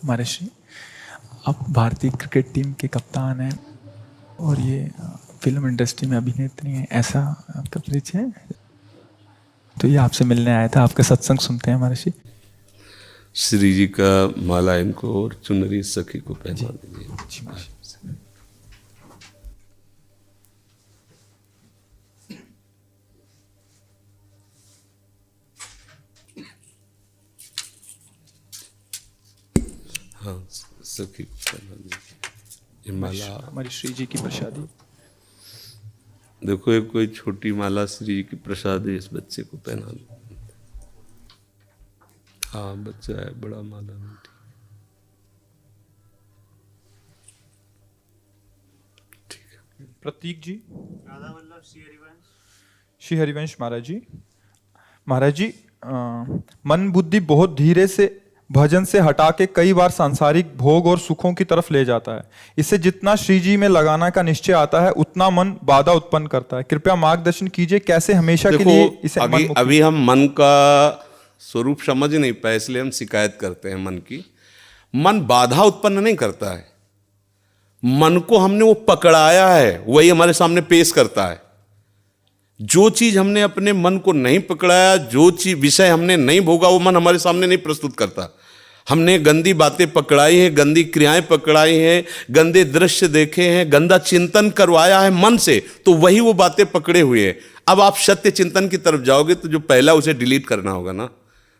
महर्षि, आप भारतीय cricket team के कप्तान हैं और ये फिल्म इंडस्ट्री में अभिनेत्री हैं, ऐसा आपका परिचय है? तो ये आपसे मिलने आया था, आपका सत्संग सुनते हैं महर्षि। श्री जी का माला इनको और चुनरी सखी को पहना दीजिए। हाँ, सखी को पहना दीजिए। ये माला हमारी श्री जी की प्रसादी। देखो, एक कोई छोटी माला श्री जी की प्रसाद है, इस बच्चे को पहना दो। हाँ, बच्चा है, बड़ा माला नहीं। ठीक है। प्रतीक जी, श्री हरिवंश महाराज जी। महाराज जी, मन बुद्धि बहुत धीरे से भजन से हटा के कई बार सांसारिक भोग और सुखों की तरफ ले जाता है। इससे जितना श्री जी में लगाना का निश्चय आता है उतना मन बाधा उत्पन्न करता है। कृपया मार्गदर्शन कीजिए, कैसे हमेशा के लिए इसे अभी हम मन का स्वरूप समझ नहीं पाए, इसलिए हम शिकायत करते हैं मन की। मन बाधा उत्पन्न नहीं करता है, मन को हमने वो पकड़ाया है, वही हमारे सामने पेश करता है। जो चीज हमने अपने मन को नहीं पकड़ाया, जो चीज विषय हमने नहीं भोगा, वो मन हमारे सामने नहीं प्रस्तुत करता। हमने गंदी बातें पकड़ाई हैं, गंदी क्रियाएं पकड़ाई हैं, गंदे दृश्य देखे हैं, गंदा चिंतन करवाया है मन से, तो वही वो बातें पकड़े हुए हैं। अब आप सत्य चिंतन की तरफ जाओगे तो जो पहला उसे डिलीट करना होगा ना,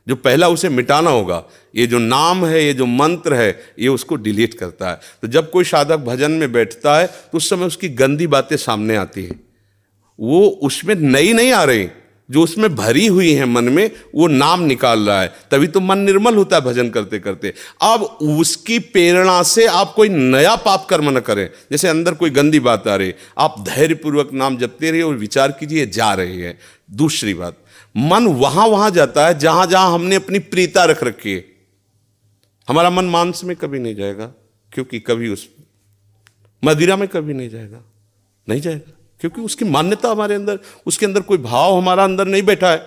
जो पहला उसे मिटाना होगा। ये जो नाम है, ये जो मंत्र है, ये उसको डिलीट करता है। तो जब कोई साधक भजन में बैठता है तो उस समय उसकी गंदी बातें सामने आती है, वो उसमें नई नहीं आ रही, जो उसमें भरी हुई है मन में, वो नाम निकाल रहा है। तभी तो मन निर्मल होता है भजन करते करते। अब उसकी प्रेरणा से आप कोई नया पाप कर्म न करें। जैसे अंदर कोई गंदी बात आ रही, आप धैर्यपूर्वक नाम जपते रहिए और विचार कीजिए जा रही है। दूसरी बात, मन वहां जाता है जहां जहां हमने अपनी प्रीता रख रखी है। हमारा मन मांस में कभी नहीं जाएगा, क्योंकि कभी उस मदिरा में कभी नहीं जाएगा, नहीं जाएगा, क्योंकि उसकी मान्यता हमारे अंदर, उसके अंदर कोई भाव हमारा अंदर नहीं बैठा है।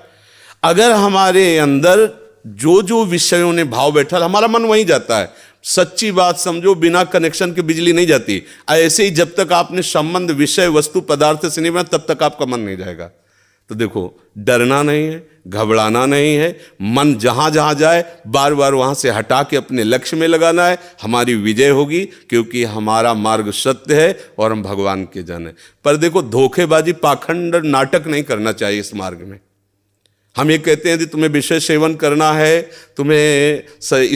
अगर हमारे अंदर जो जो विषयों ने भाव बैठा, हमारा मन वहीं जाता है। सच्ची बात समझो, बिना कनेक्शन के बिजली नहीं जाती। ऐसे ही जब तक आपने संबंध विषय वस्तु पदार्थ से नहीं बना, तब तक आपका मन नहीं जाएगा। तो देखो, डरना नहीं है, घबराना नहीं है, मन जहां जहां जाए बार बार वहां से हटा के अपने लक्ष्य में लगाना है। हमारी विजय होगी, क्योंकि हमारा मार्ग सत्य है और हम भगवान के जन हैं। पर देखो, धोखेबाजी, पाखंड, नाटक नहीं करना चाहिए इस मार्ग में। हम ये कहते हैं कि तुम्हें विषय सेवन करना है, तुम्हें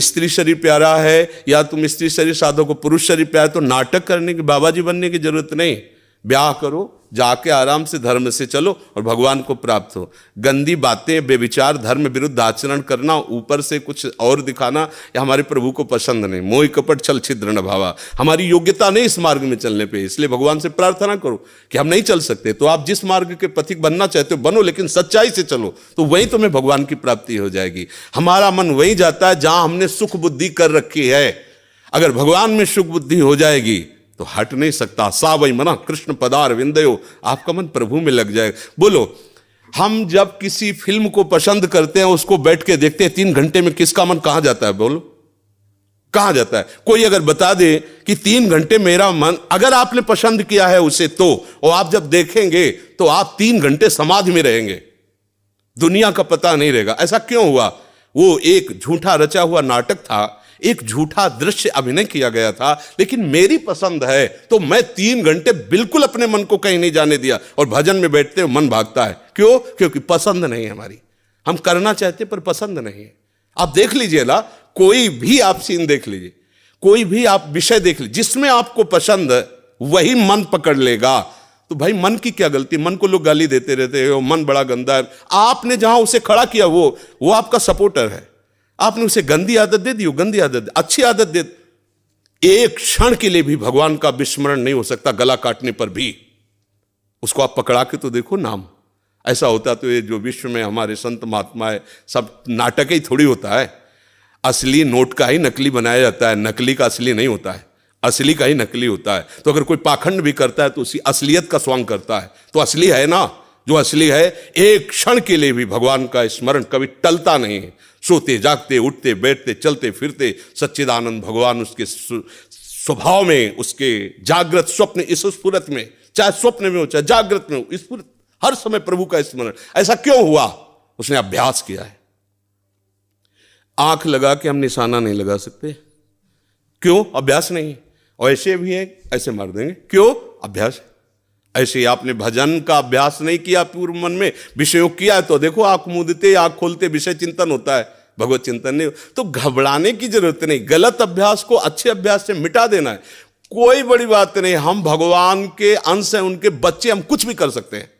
स्त्री शरीर प्यारा है, या तुम स्त्री शरीर साधो को पुरुष शरीर प्यारा, तो नाटक करने की, बाबा जी बनने की जरूरत नहीं। ब्याह करो, जाके आराम से धर्म से चलो और भगवान को प्राप्त हो। गंदी बातें, बेविचार, धर्म विरुद्ध आचरण करना, ऊपर से कुछ और दिखाना, या हमारे प्रभु को पसंद नहीं। मोह कपट छल छिद्र न भावा, हमारी योग्यता नहीं इस मार्ग में चलने पे। इसलिए भगवान से प्रार्थना करो कि हम नहीं चल सकते, तो आप जिस मार्ग के पथिक बनना चाहते हो बनो, लेकिन सच्चाई से चलो, तो वहीं तुम्हें भगवान की प्राप्ति हो जाएगी। हमारा मन वहीं जाता है जहां हमने सुख बुद्धि कर रखी है। अगर भगवान में सुख बुद्धि हो जाएगी तो हट नहीं सकता। सा वही मना कृष्ण पदार विंदयो, आपका मन प्रभु में लग जाएगा। बोलो, हम जब किसी फिल्म को पसंद करते हैं, उसको बैठ के देखते हैं, 3 घंटे में किसका मन कहां जाता है? बोलो, कहां जाता है? कोई अगर बता दे कि 3 घंटे मेरा मन, अगर आपने पसंद किया है उसे, तो और आप जब देखेंगे तो आप 3 घंटे समाधि में रहेंगे, दुनिया का पता नहीं रहेगा। ऐसा क्यों हुआ? वो एक झूठा रचा हुआ नाटक था, एक झूठा दृश्य अभिनय किया गया था, लेकिन मेरी पसंद है तो मैं 3 घंटे बिल्कुल अपने मन को कहीं नहीं जाने दिया। और भजन में बैठते हो मन भागता है, क्यों? क्योंकि पसंद नहीं है हमारी। हम करना चाहते पर पसंद नहीं है। आप देख लीजिए ना, कोई भी आप सीन देख लीजिए, कोई भी आप विषय देख लीजिए, जिसमें आपको पसंद है वही मन पकड़ लेगा। तो भाई, मन की क्या गलती? मन को लोग गाली देते रहते हो, मन बड़ा गंदा है। आपने जहां उसे खड़ा किया, वो आपका सपोर्टर है। आपने उसे गंदी आदत दे दी, गंदी आदत, अच्छी आदत दे। एक क्षण के लिए भी भगवान का विस्मरण नहीं हो सकता, गला काटने पर भी। उसको आप पकड़ा के तो देखो नाम। ऐसा होता तो ये जो विश्व में हमारे संत महात्मा है, सब नाटक ही थोड़ी होता है। असली नोट का ही नकली बनाया जाता है, नकली का असली नहीं होता है, असली का ही नकली होता है। तो अगर कोई पाखंड भी करता है तो उसी असलियत का स्वांग करता है, तो असली है ना। जो असली है, एक क्षण के लिए भी भगवान का स्मरण कभी टलता नहीं है। सोते जागते उठते बैठते चलते फिरते सच्चिदानंद भगवान उसके स्वभाव में, उसके जागृत स्वप्न इस स्फुरत में, चाहे स्वप्न में हो चाहे जागृत में हो, स्फुरत हर समय प्रभु का स्मरण। ऐसा क्यों हुआ? उसने अभ्यास किया है। आंख लगा के हम निशाना नहीं लगा सकते, क्यों? अभ्यास नहीं। और ऐसे भी है, ऐसे मार देंगे, क्यों? अभ्यास। ऐसे ही आपने भजन का अभ्यास नहीं किया, पूर्व मन में विषयों किया है, तो देखो आंख मूंदते आंख खोलते विषय चिंतन होता है, भगवत चिंतन नहीं। तो घबराने की जरूरत नहीं, गलत अभ्यास को अच्छे अभ्यास से मिटा देना है, कोई बड़ी बात नहीं। हम भगवान के अंश हैं, उनके बच्चे, हम कुछ भी कर सकते हैं।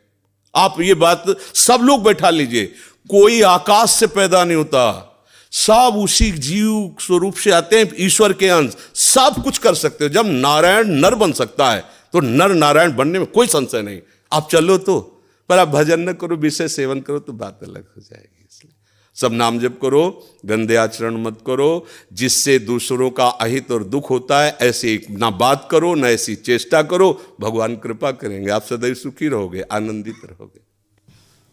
आप ये बात सब लोग बैठा लीजिए, कोई आकाश से पैदा नहीं होता, सब उसी जीव स्वरूप से आते हैं, ईश्वर के अंश, सब कुछ कर सकते हो। जब नारायण नर बन सकता है तो नर नारायण बनने में कोई संशय नहीं। आप चलो तो, पर आप भजन न करो, विषय सेवन करो तो बात अलग हो जाएगी। इसलिए सब नाम जप करो, गंदे आचरण मत करो, जिससे दूसरों का अहित और दुख होता है ऐसे ना बात करो, ना ऐसी चेष्टा करो। भगवान कृपा करेंगे, आप सदैव सुखी रहोगे, आनंदित रहोगे।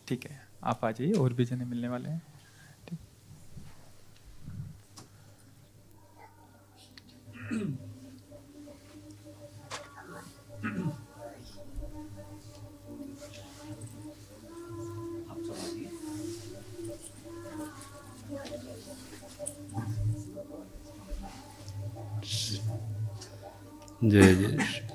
ठीक है, आप आ जाइए, और भी जने मिलने वाले हैं। जय जय।